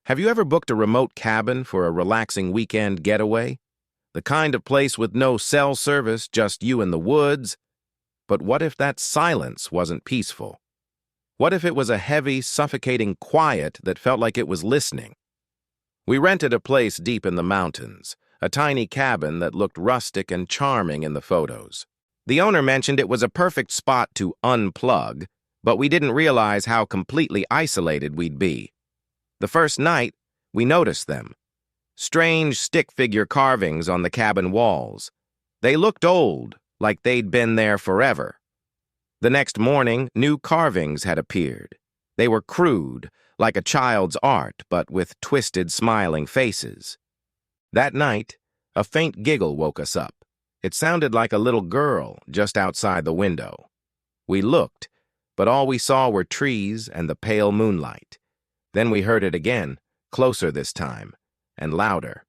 Have you ever booked a remote cabin for a relaxing weekend getaway? The kind of place with no cell service, just you in the woods? But what if that silence wasn't peaceful? What if it was a heavy, suffocating quiet that felt like it was listening? We rented a place deep in the mountains, a tiny cabin that looked rustic and charming in the photos. The owner mentioned it was a perfect spot to unplug, but we didn't realize how completely isolated we'd be. The first night, we noticed them. Strange stick figure carvings on the cabin walls. They looked old, like they'd been there forever. The next morning, new carvings had appeared. They were crude, like a child's art, but with twisted, smiling faces. That night, a faint giggle woke us up. It sounded like a little girl just outside the window. We looked, but all we saw were trees and the pale moonlight. Then we heard it again, closer this time, and louder.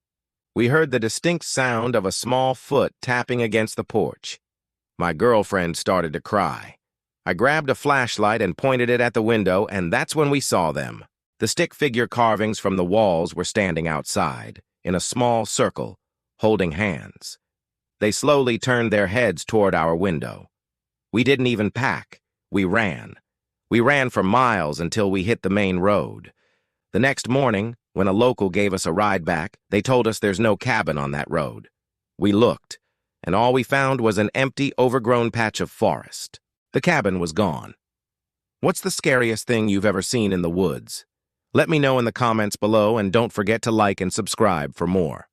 We heard the distinct sound of a small foot tapping against the porch. My girlfriend started to cry. I grabbed a flashlight and pointed it at the window, and that's when we saw them. The stick figure carvings from the walls were standing outside, in a small circle, holding hands. They slowly turned their heads toward our window. We didn't even pack. We ran. We ran for miles until we hit the main road. The next morning, when a local gave us a ride back, they told us there's no cabin on that road. We looked, and all we found was an empty, overgrown patch of forest. The cabin was gone. What's the scariest thing you've ever seen in the woods? Let me know in the comments below, and don't forget to like and subscribe for more.